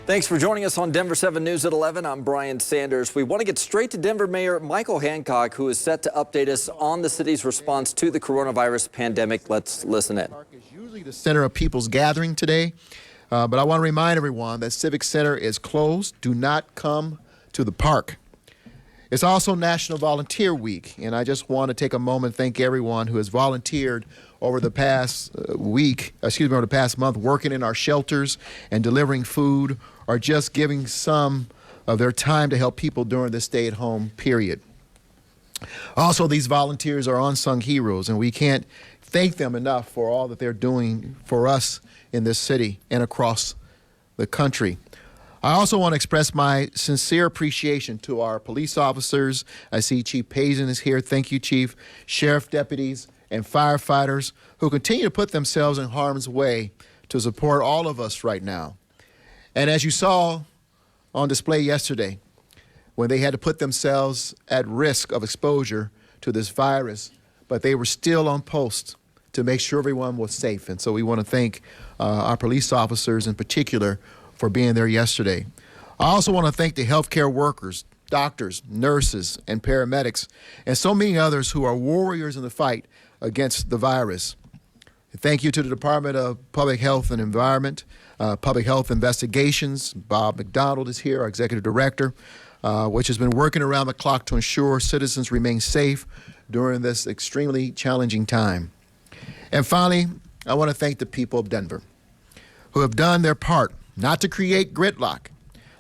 Thanks for joining us on Denver 7 News at 11. I'm Brian Sanders. We want to get straight to Denver Mayor Michael Hancock, who is set to update us on the city's response to the coronavirus pandemic. Let's listen in. Park is usually the center of people's gathering today, but I want to remind everyone that Civic Center is closed. Do not come to the park. It's also National Volunteer Week, and I just want to take a moment and thank everyone who has volunteered over the past over the past month, working in our shelters and delivering food, or just giving some of their time to help people during this stay-at-home period. Also, these volunteers are unsung heroes, and we can't thank them enough for all that they're doing for us in this city and across the country. I also want to express my sincere appreciation to our police officers. I see Chief Payson is here. Thank you, Chief. Sheriff deputies and firefighters who continue to put themselves in harm's way to support all of us right now. And as you saw on display yesterday, when they had to put themselves at risk of exposure to this virus, but they were still on post to make sure everyone was safe. And so we want to thank our police officers in particular for being there yesterday. I also want to thank the healthcare workers, doctors, nurses, and paramedics, and so many others who are warriors in the fight against the virus. Thank you to the Department of Public Health and Environment, Public Health Investigations. Bob McDonald is here, our Executive Director, which has been working around the clock to ensure citizens remain safe during this extremely challenging time. And finally, I want to thank the people of Denver who have done their part not to create gridlock,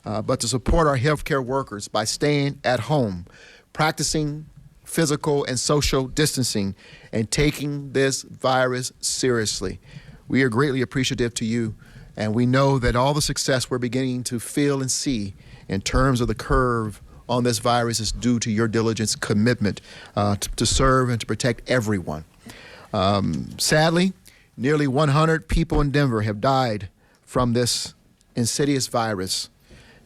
but to support our healthcare workers by staying at home, practicing physical and social distancing, and taking this virus seriously. We are greatly appreciative to you, and we know that all the success we're beginning to feel and see in terms of the curve on this virus is due to your diligence, commitment to serve and to protect everyone. Sadly, nearly 100 people in Denver have died from this insidious virus,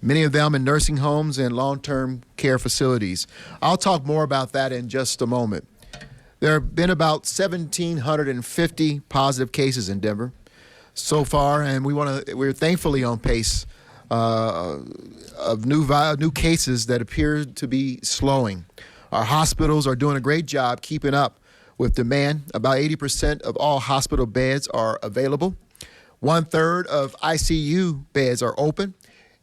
many of them in nursing homes and long-term care facilities. I'll talk more about that in just a moment. There have been about 1,750 positive cases in Denver so far, and we're thankfully on pace of new cases that appear to be slowing. Our hospitals are doing a great job keeping up with demand. About 80% of all hospital beds are available. 1/3 of ICU beds are open,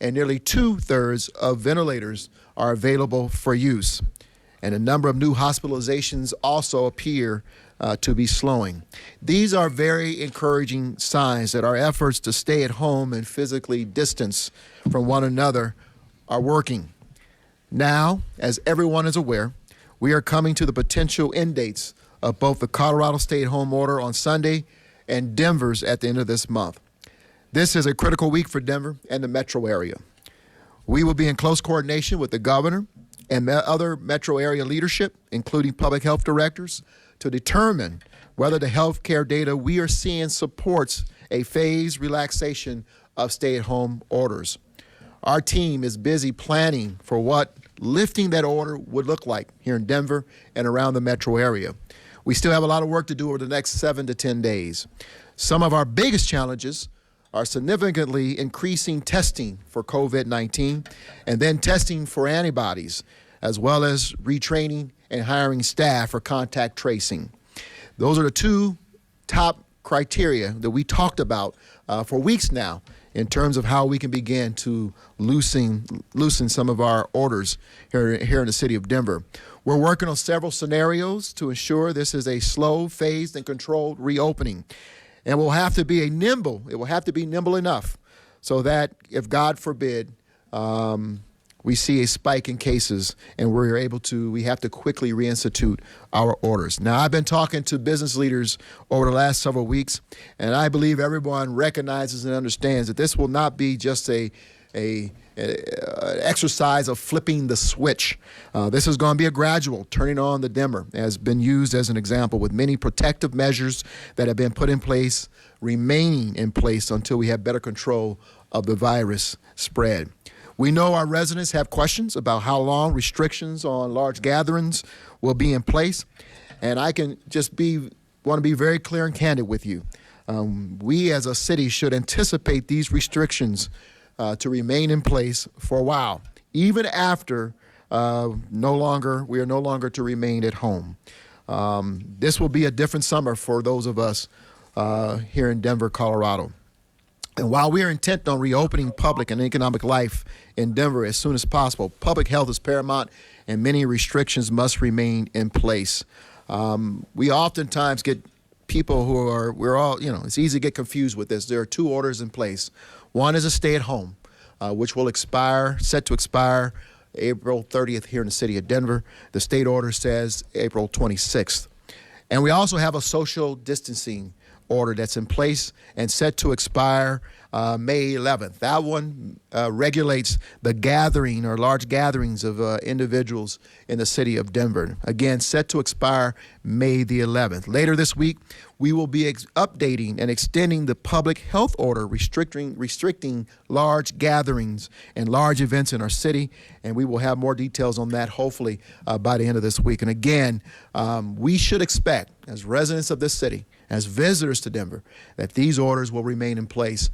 and nearly 2/3 of ventilators are available for use. And a number of new hospitalizations also appear to be slowing. These are very encouraging signs that our efforts to stay at home and physically distance from one another are working. Now, as everyone is aware, we are coming to the potential end dates of both the Colorado stay-at-home order on Sunday and Denver's at the end of this month. This is a critical week for Denver and the metro area. We will be in close coordination with the governor and other metro area leadership, including public health directors, to determine whether the health care data we are seeing supports a phased relaxation of stay-at-home orders. Our team is busy planning for what lifting that order would look like here in Denver and around the metro area. We still have a lot of work to do over the next 7 to 10 days. Some of our biggest challenges are significantly increasing testing for COVID-19 and then testing for antibodies, as well as retraining and hiring staff for contact tracing. Those are the two top criteria that we talked about for weeks now in terms of how we can begin to loosen some of our orders here in the city of Denver. We're working on several scenarios to ensure this is a slow, phased, and controlled reopening. And it will have to be nimble enough so that if, God forbid, we see a spike in cases and we have to quickly reinstitute our orders. Now, I've been talking to business leaders over the last several weeks, and I believe everyone recognizes and understands that this will not be just an exercise of flipping the switch. This is going to be a gradual turning on the dimmer, has been used as an example, with many protective measures that have been put in place, remaining in place until we have better control of the virus spread. We know our residents have questions about how long restrictions on large gatherings will be in place, and I can just want to be very clear and candid with you. We as a city should anticipate these restrictions to remain in place for a while, even after we are no longer to remain at home. This will be a different summer for those of us here in Denver, Colorado. And while we are intent on reopening public and economic life in Denver as soon as possible, public health is paramount and many restrictions must remain in place. We oftentimes get people who are, it's easy to get confused with this. There are two orders in place. One is a stay-at-home, which will set to expire April 30th here in the city of Denver. The state order says April 26th. And we also have a social distancing order that's in place and set to expire May 11th. That one regulates the gathering or large gatherings of individuals in the city of Denver. Again, set to expire May the 11th. Later this week, we will be updating and extending the public health order restricting large gatherings and large events in our city, and we will have more details on that hopefully by the end of this week. And again, we should expect, as residents of this city, as visitors to Denver, that these orders will remain in place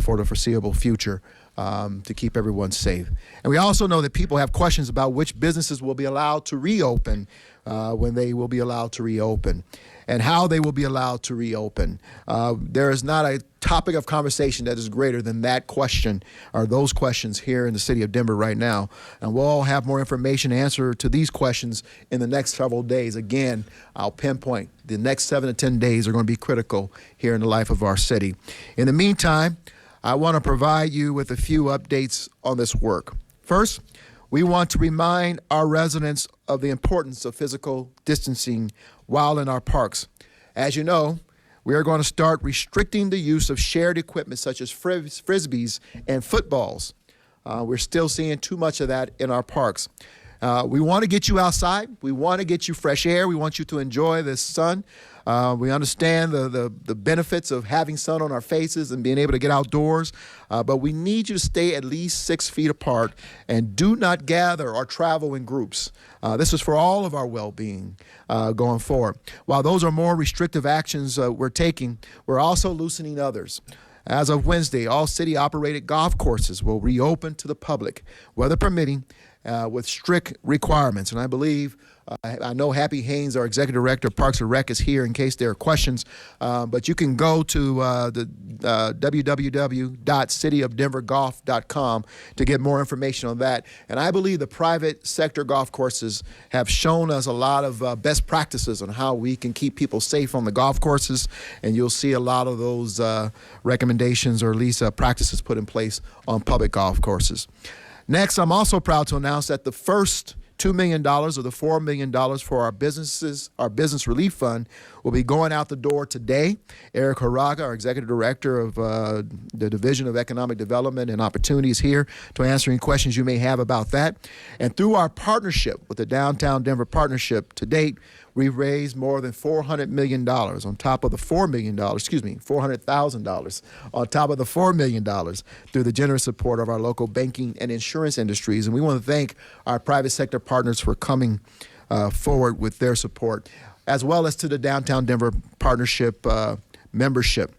for the foreseeable future to keep everyone safe. And we also know that people have questions about which businesses will be allowed to reopen when they will be allowed to reopen and how they will be allowed to reopen. There is not a topic of conversation that is greater than that question or those questions here in the city of Denver right now. And we'll all have more information to answer to these questions in the next several days. Again, I'll pinpoint the next 7 to 10 days are going to be critical here in the life of our city. In the meantime, I want to provide you with a few updates on this work. First, we want to remind our residents of the importance of physical distancing while in our parks. As you know, we are going to start restricting the use of shared equipment such as frisbees and footballs. We're still seeing too much of that in our parks. We want to get you outside. We want to get you fresh air. We want you to enjoy the sun. We understand the benefits of having sun on our faces and being able to get outdoors, but we need you to stay at least 6 feet apart and do not gather or travel in groups. This is for all of our well-being going forward. While those are more restrictive actions we're taking, we're also loosening others. As of Wednesday, all city-operated golf courses will reopen to the public, weather permitting, with strict requirements. And I believe, I know Happy Haynes, our Executive Director of Parks and Rec, is here in case there are questions. But you can go to the www.cityofdenvergolf.com to get more information on that. And I believe the private sector golf courses have shown us a lot of best practices on how we can keep people safe on the golf courses. And you'll see a lot of those recommendations or at least practices put in place on public golf courses. Next, I'm also proud to announce that the first $2 million of the $4 million for our business relief fund will be going out the door today. Eric Haraga, our Executive Director of the Division of Economic Development and Opportunity, is here to answer any questions you may have about that. And through our partnership with the Downtown Denver Partnership to date, we've raised more than $400 million on top of the $400,000 on top of the $4 million through the generous support of our local banking and insurance industries. And we want to thank our private sector partners for coming forward with their support, as well as to the Downtown Denver Partnership membership.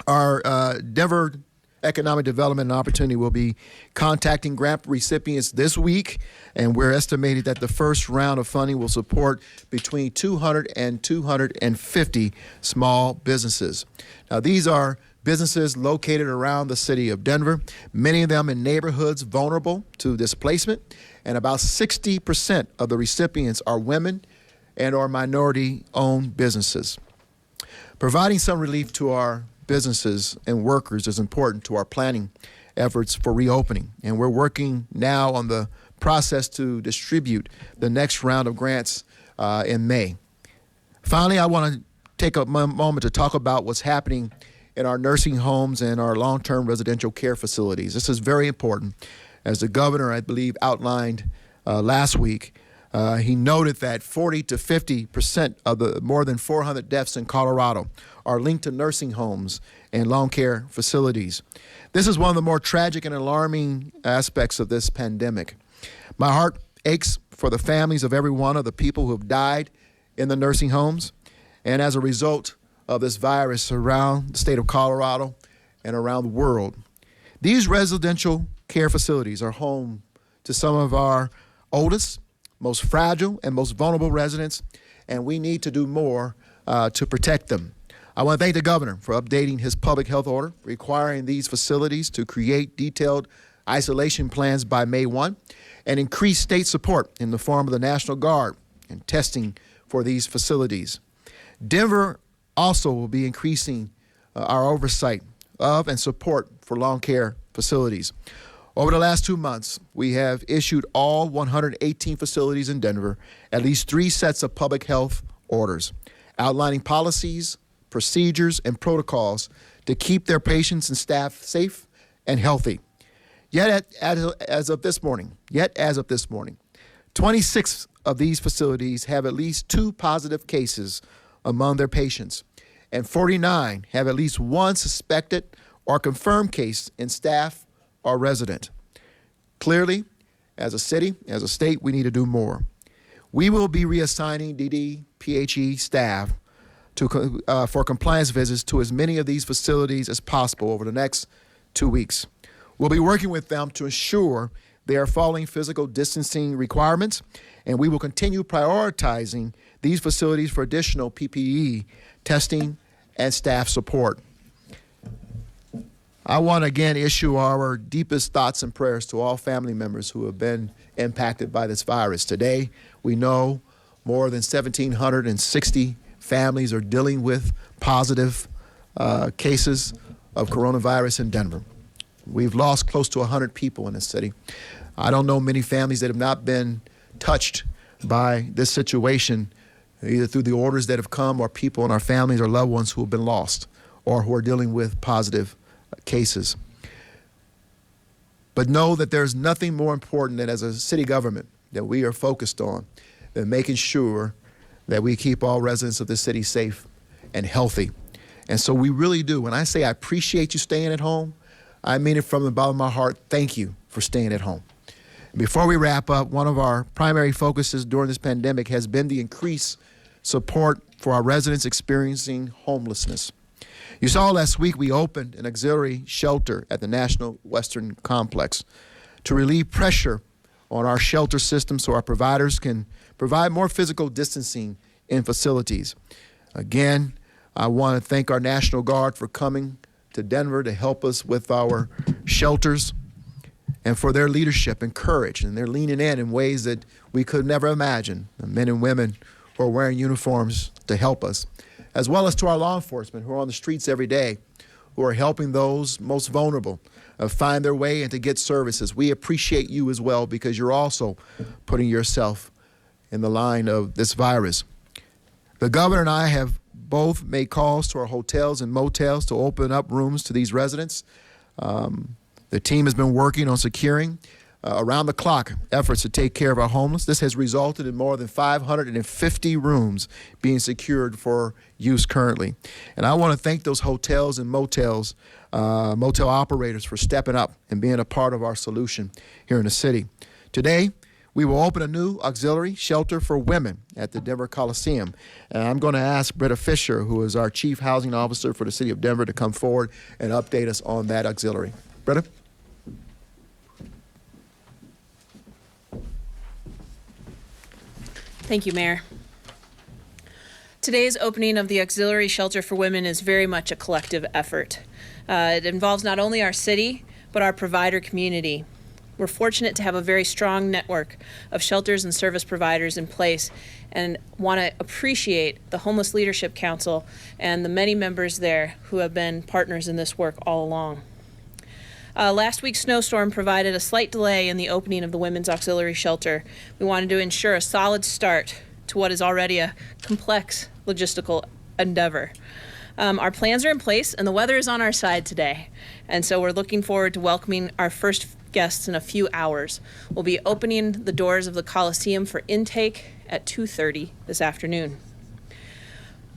Our Denver Economic Development and Opportunity will be contacting grant recipients this week, and we're estimating that the first round of funding will support between 200 and 250 small businesses. Now, these are businesses located around the city of Denver, many of them in neighborhoods vulnerable to displacement, and about 60% of the recipients are women and or minority-owned businesses. Providing some relief to our businesses and workers is important to our planning efforts for reopening, and we're working now on the process to distribute the next round of grants in May. Finally, I want to take a moment to talk about what's happening in our nursing homes and our long-term residential care facilities. This is very important. As the governor, I believe, outlined last week, he noted that 40 to 50% of the more than 400 deaths in Colorado are linked to nursing homes and long care facilities. This is one of the more tragic and alarming aspects of this pandemic. My heart aches for the families of every one of the people who have died in the nursing homes and as a result of this virus around the state of Colorado and around the world. These residential care facilities are home to some of our oldest, most fragile, and most vulnerable residents, and we need to do more to protect them. I want to thank the governor for updating his public health order, requiring these facilities to create detailed isolation plans by May 1, and increase state support in the form of the National Guard and testing for these facilities. Denver also will be increasing our oversight of and support for long care facilities. Over the last 2 months, we have issued all 118 facilities in Denver at least 3 sets of public health orders, outlining policies, procedures, and protocols to keep their patients and staff safe and healthy. Yet as of this morning, 26 of these facilities have at least 2 positive cases among their patients, and 49 have at least 1 suspected or confirmed case in staff or resident. Clearly, as a city, as a state, we need to do more. We will be reassigning DDPHE staff for compliance visits to as many of these facilities as possible over the next 2 weeks. We'll be working with them to ensure they are following physical distancing requirements, and we will continue prioritizing these facilities for additional PPE testing and staff support. I want to again issue our deepest thoughts and prayers to all family members who have been impacted by this virus. Today, we know more than 1,760 families are dealing with positive cases of coronavirus in Denver. We've lost close to 100 people in this city. I don't know many families that have not been touched by this situation, either through the orders that have come or people in our families or loved ones who have been lost or who are dealing with positive cases. But know that there's nothing more important than, as a city government, that we are focused on than making sure that we keep all residents of the city safe and healthy. And so we really do. When I say I appreciate you staying at home, I mean it from the bottom of my heart. Thank you for staying at home. Before we wrap up, one of our primary focuses during this pandemic has been the increased support for our residents experiencing homelessness. You saw last week we opened an auxiliary shelter at the National Western Complex to relieve pressure on our shelter system so our providers can provide more physical distancing in facilities. Again, I want to thank our National Guard for coming to Denver to help us with our shelters and for their leadership and courage. And they're leaning in ways that we could never imagine. The men and women who are wearing uniforms to help us, as well as to our law enforcement who are on the streets every day, who are helping those most vulnerable find their way and to get services. We appreciate you as well because you're also putting yourself in the line of this virus. The governor and I have both made calls to our hotels and motels to open up rooms to these residents. The team has been working on securing around-the-clock efforts to take care of our homeless. This has resulted in more than 550 rooms being secured for use currently. And I want to thank those hotels and motel operators for stepping up and being a part of our solution here in the city. Today, we will open a new auxiliary shelter for women at the Denver Coliseum. And I'm going to ask Britta Fisher, who is our Chief Housing Officer for the City of Denver, to come forward and update us on that auxiliary. Britta? Thank you, Mayor. Today's opening of the Auxiliary Shelter for Women is very much a collective effort. It involves not only our city, but our provider community. We're fortunate to have a very strong network of shelters and service providers in place and want to appreciate the Homeless Leadership Council and the many members there who have been partners in this work all along. Last week's snowstorm provided a slight delay in the opening of the Women's Auxiliary Shelter. We wanted to ensure a solid start to what is already a complex logistical endeavor. Our plans are in place and the weather is on our side today. And so we're looking forward to welcoming our first guests in a few hours. We'll be opening the doors of the Coliseum for intake at 2:30 this afternoon.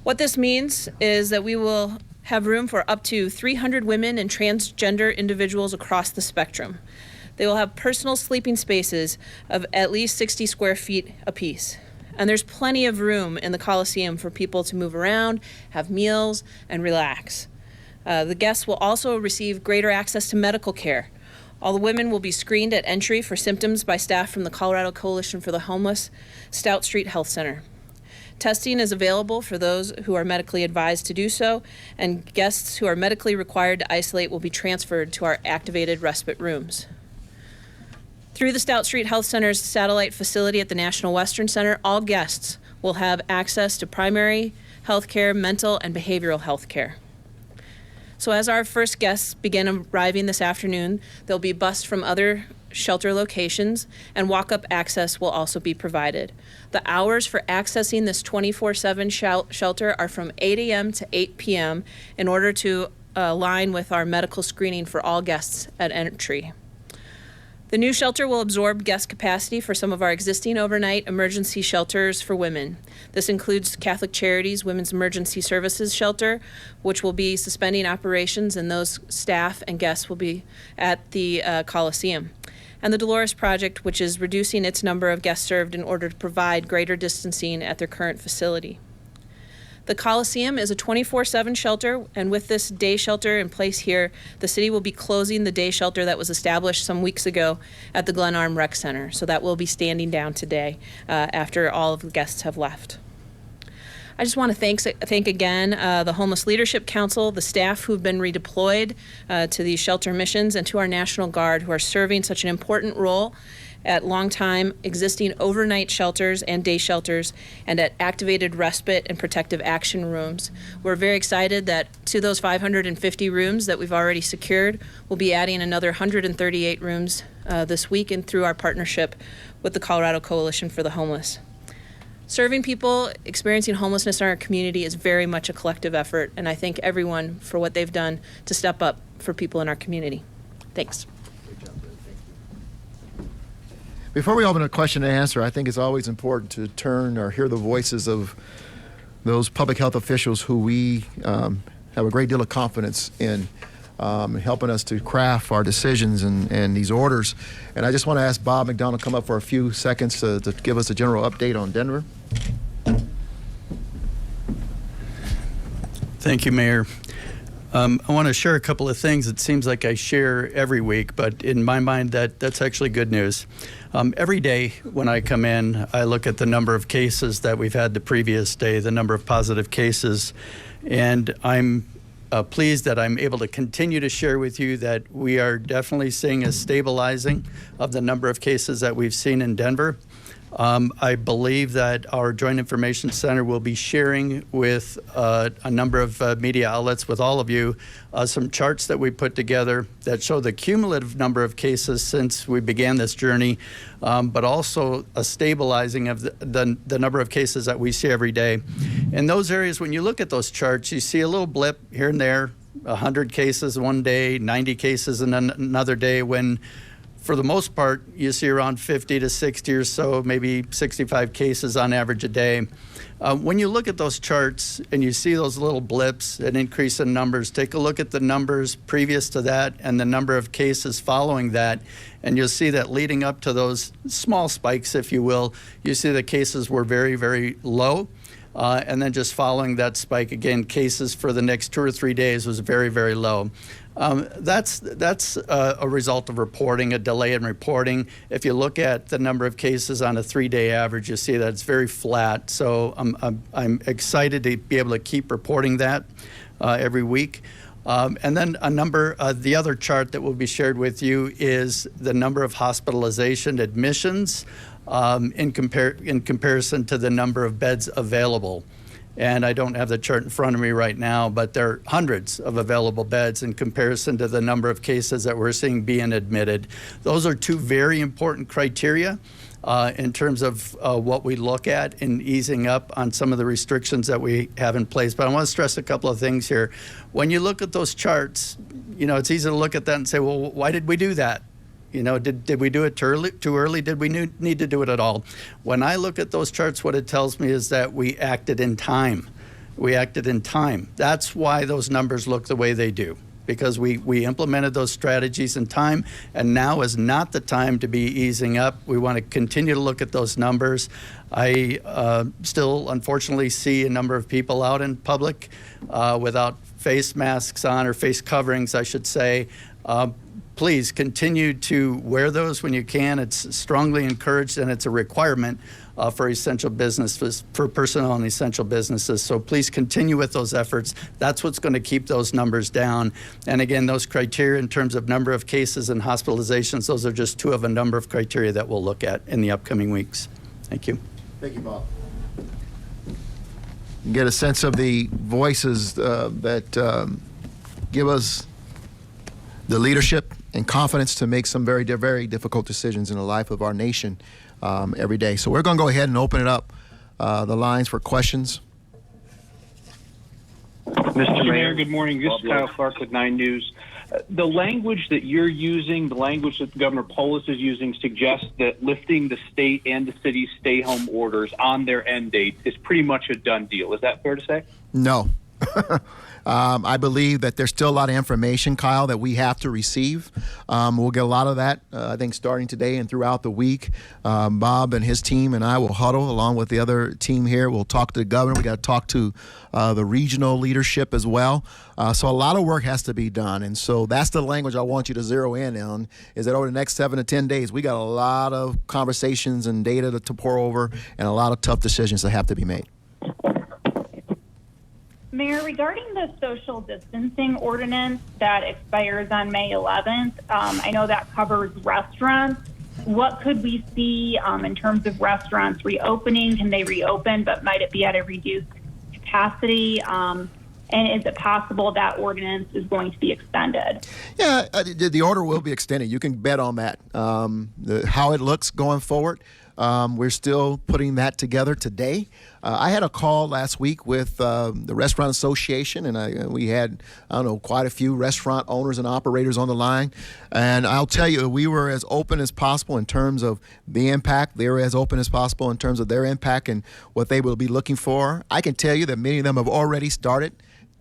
What this means is that we will have room for up to 300 women and transgender individuals across the spectrum. They will have personal sleeping spaces of at least 60 square feet apiece. And there's plenty of room in the Coliseum for people to move around, have meals, and relax. The guests will also receive greater access to medical care. All the women will be screened at entry for symptoms by staff from the Colorado Coalition for the Homeless Stout Street Health Center. Testing is available for those who are medically advised to do so, and guests who are medically required to isolate will be transferred to our activated respite rooms. Through the Stout Street Health Center's satellite facility at the National Western Center, all guests will have access to primary health care, mental, and behavioral health care. So as our first guests begin arriving this afternoon, they'll be bused from other shelter locations, and walk-up access will also be provided. The hours for accessing this 24/7 shelter are from 8 a.m. to 8 p.m. in order to align with our medical screening for all guests at entry. The new shelter will absorb guest capacity for some of our existing overnight emergency shelters for women. This includes Catholic Charities Women's Emergency Services Shelter, which will be suspending operations, and those staff and guests will be at the Coliseum. And the Dolores Project, which is reducing its number of guests served in order to provide greater distancing at their current facility. The Coliseum is a 24/7 shelter, and with this day shelter in place here, the city will be closing the day shelter that was established some weeks ago at the Glenarm Rec Center. So that will be standing down today after all of the guests have left. I just want to thank again the Homeless Leadership Council, the staff who've been redeployed to these shelter missions, and to our National Guard who are serving such an important role at long-time existing overnight shelters and day shelters and at activated respite and protective action rooms. We're very excited that to those 550 rooms that we've already secured, we'll be adding another 138 rooms this week and through our partnership with the Colorado Coalition for the Homeless. Serving people experiencing homelessness in our community is very much a collective effort, and I thank everyone for what they've done to step up for people in our community. Thanks. Before we open a question and answer, I think it's always important to turn or hear the voices of those public health officials who we have a great deal of confidence in helping us to craft our decisions and these orders. And I just want to ask Bob McDonald to come up for a few seconds to give us a general update on Denver. Thank you, Mayor. I want to share a couple of things. It seems like I share every week, but in my mind, that's actually good news. Every day when I come in, I look at the number of cases that we've had the previous day, the number of positive cases, and I'm pleased that I'm able to continue to share with you that we are definitely seeing a stabilizing of the number of cases that we've seen in Denver. I believe that our Joint Information Center will be sharing with a number of media outlets, with all of you, some charts that we put together that show the cumulative number of cases since we began this journey, but also a stabilizing of the number of cases that we see every day. In those areas, when you look at those charts, you see a little blip here and there, 100 cases one day, 90 cases in another day, when for the most part, you see around 50 to 60 or so, maybe 65 cases on average a day. When you look at those charts and you see those little blips, an increase in numbers, take a look at the numbers previous to that and the number of cases following that, and you'll see that leading up to those small spikes, if you will, you see the cases were very, very low. And then just following that spike, again, cases for the next 2 or 3 days was very, very low. That's a result of reporting, a delay in reporting. If you look at the number of cases on a 3-day average, you see that it's very flat. So I'm excited to be able to keep reporting that every week. And then the other chart that will be shared with you is the number of hospitalization admissions in comparison to the number of beds available. And I don't have the chart in front of me right now, but there are hundreds of available beds in comparison to the number of cases that we're seeing being admitted. Those are two very important criteria in terms of what we look at in easing up on some of the restrictions that we have in place. But I want to stress a couple of things here. When you look at those charts, you know, it's easy to look at that and say, well, why did we do that? You know, did we do it too early? Did we need to do it at all? When I look at those charts, what it tells me is that we acted in time. We acted in time. That's why those numbers look the way they do. because we implemented those strategies in time, and now is not the time to be easing up. We want to continue to look at those numbers. I still, unfortunately, see a number of people out in public without face masks on, or face coverings, I should say. Please continue to wear those when you can. It's strongly encouraged, and it's a requirement for essential businesses, for personnel in essential businesses. So please continue with those efforts. That's what's going to keep those numbers down. And again, those criteria in terms of number of cases and hospitalizations, those are just two of a number of criteria that we'll look at in the upcoming weeks. Thank you. Thank you, Bob. Get a sense of the voices that give us the leadership and confidence to make some very, very difficult decisions in the life of our nation every day. So we're going to go ahead and open it up, the lines for questions. Mr. Mayor, good morning. This is Kyle Clark with 9 News. The language that you're using, the language that Governor Polis is using, suggests that lifting the state and the city's stay-home orders on their end date is pretty much a done deal. Is that fair to say? No. I believe that there's still a lot of information, Kyle, that we have to receive. We'll get a lot of that, I think, starting today and throughout the week. Bob and his team and I will huddle along with the other team here. We'll talk to the governor. We got to talk to the regional leadership as well. So a lot of work has to be done. And so that's the language I want you to zero in on, is that over the next 7 to 10 days, we got a lot of conversations and data to pour over and a lot of tough decisions that have to be made. Mayor, regarding the social distancing ordinance that expires on May 11th, I know that covers restaurants. What could we see in terms of restaurants reopening? Can they reopen, but might it be at a reduced capacity? And is it possible that ordinance is going to be extended? Yeah, the order will be extended. You can bet on that. How it looks going forward, we're still putting that together today. I had a call last week with the Restaurant Association, and we had, quite a few restaurant owners and operators on the line. And I'll tell you, we were as open as possible in terms of the impact. They were as open as possible in terms of their impact and what they will be looking for. I can tell you that many of them have already started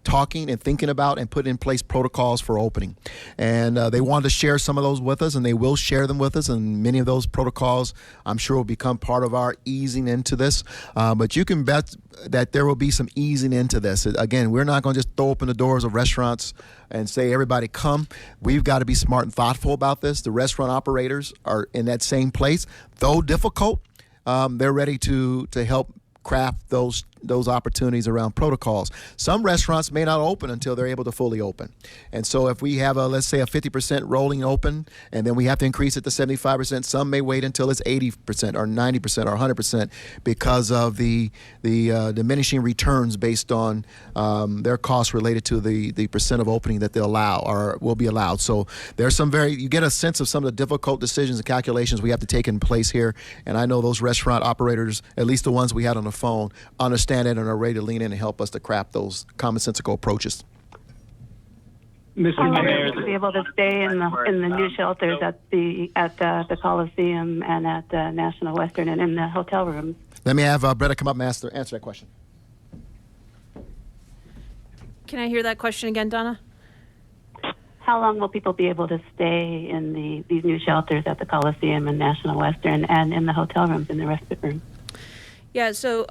talking and thinking about and put in place protocols for opening. And they wanted to share some of those with us, and they will share them with us. And many of those protocols, I'm sure, will become part of our easing into this. But you can bet that there will be some easing into this. Again, we're not going to just throw open the doors of restaurants and say, everybody come. We've got to be smart and thoughtful about this. The restaurant operators are in that same place. Though difficult, they're ready to help craft those opportunities around protocols. Some restaurants may not open until they're able to fully open. And so if we have let's say a 50% rolling open, and then we have to increase it to 75%, some may wait until it's 80% or 90% or 100% because of the diminishing returns based on their costs related to the percent of opening that they'll allow or will be allowed. So there's you get a sense of some of the difficult decisions and calculations we have to take in place here. And I know those restaurant operators, at least the ones we had on the phone, understand it and are ready to lean in and help us to craft those commonsensical approaches. Mr. Mayor, to be able to stay in the new shelters at the Coliseum and at the National Western and in the hotel rooms. Let me have Bretta come up and answer that question. Can I hear that question again, Donna? How long will people be able to stay in these new shelters at the Coliseum and National Western and in the hotel rooms in the respite room? Yeah, so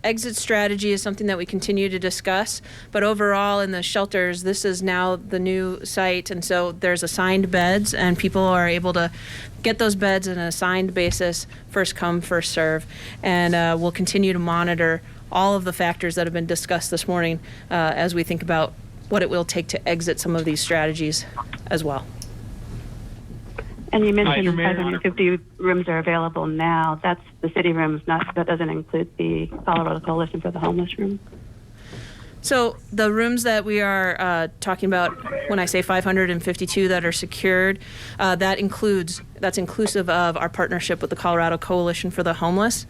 exit strategy is something that we continue to discuss, but overall in the shelters, this is now the new site, and so there's assigned beds, and people are able to get those beds on an assigned basis, first come, first serve, and we'll continue to monitor all of the factors that have been discussed this morning as we think about what it will take to exit some of these strategies as well. And you mentioned 550 rooms are available now. That's the city rooms, that doesn't include the Colorado Coalition for the Homeless room. So the rooms that we are talking about, when I say 552 that are secured, that's inclusive of our partnership with the Colorado Coalition for the Homeless.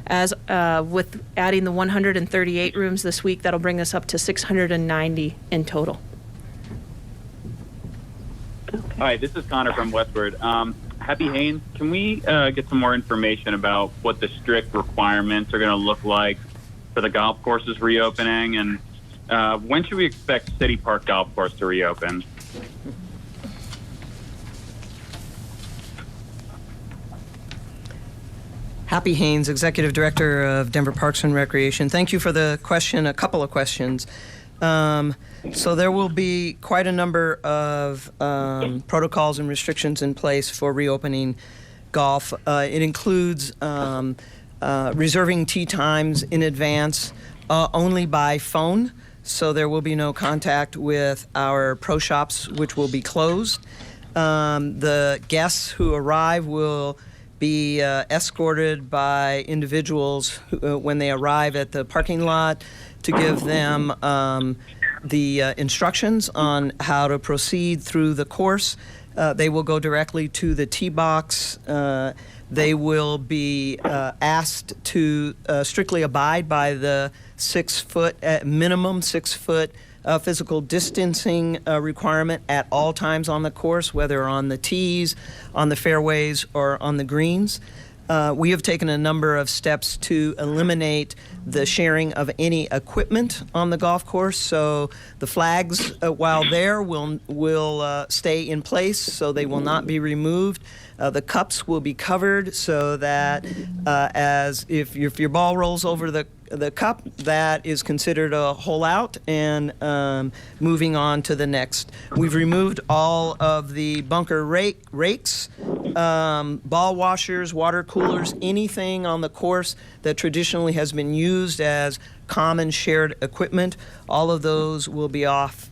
As with adding the 138 rooms this week, that'll bring us up to 690 in total. Hi, this is Connor from Westward. Happy Haynes, can we get some more information about what the strict requirements are going to look like for the golf courses reopening, and when should we expect City Park Golf Course to reopen? Happy Haynes, Executive Director of Denver Parks and Recreation. Thank you for the question, a couple of questions. So there will be quite a number of protocols and restrictions in place for reopening golf. It includes reserving tee times in advance only by phone. So there will be no contact with our pro shops, which will be closed. The guests who arrive will be escorted by individuals who, when they arrive at the parking lot, to give them the instructions on how to proceed through the course. They will go directly to the tee box. They will be asked to strictly abide by the 6 foot, minimum 6 foot physical distancing requirement at all times on the course, whether on the tees, on the fairways, or on the greens. We have taken a number of steps to eliminate the sharing of any equipment on the golf course. So the flags, while there, will stay in place, so they will not be removed. The cups will be covered so that as if your ball rolls over the cup, that is considered a hole out, and moving on to the next. We've removed all of the bunker rakes, ball washers, water coolers, anything on the course that traditionally has been used as common shared equipment. All of those will be off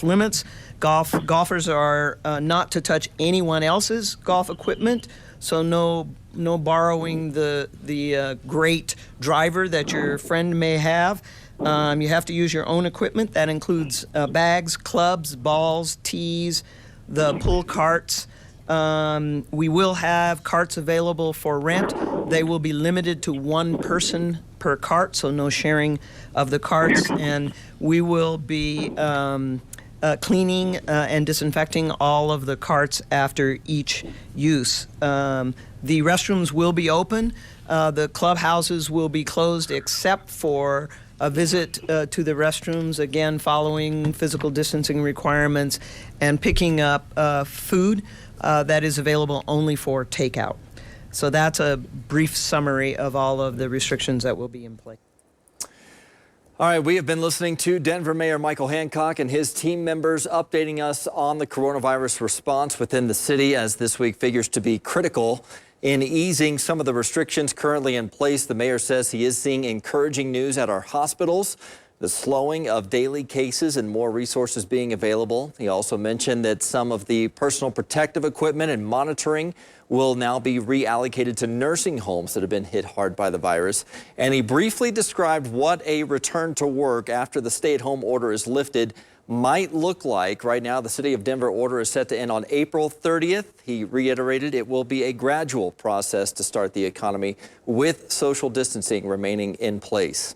limits. Golfers are not to touch anyone else's golf equipment, so no borrowing the great driver that your friend may have. You have to use your own equipment. That includes bags, clubs, balls, tees, the pull carts. We will have carts available for rent. They will be limited to one person per cart, so no sharing of the carts. And we will be cleaning and disinfecting all of the carts after each use. The restrooms will be open. The clubhouses will be closed except for a visit to the restrooms, again following physical distancing requirements, and picking up food that is available only for takeout. So that's a brief summary of all of the restrictions that will be in place. All right, we have been listening to Denver Mayor Michael Hancock and his team members updating us on the coronavirus response within the city, as this week figures to be critical in easing some of the restrictions currently in place. The mayor says he is seeing encouraging news at our hospitals, the slowing of daily cases and more resources being available. He also mentioned that some of the personal protective equipment and monitoring will now be reallocated to nursing homes that have been hit hard by the virus. And he briefly described what a return to work after the stay-at-home order is lifted might look like. Right now, the City of Denver order is set to end on April 30th. He reiterated it will be a gradual process to start the economy with social distancing remaining in place.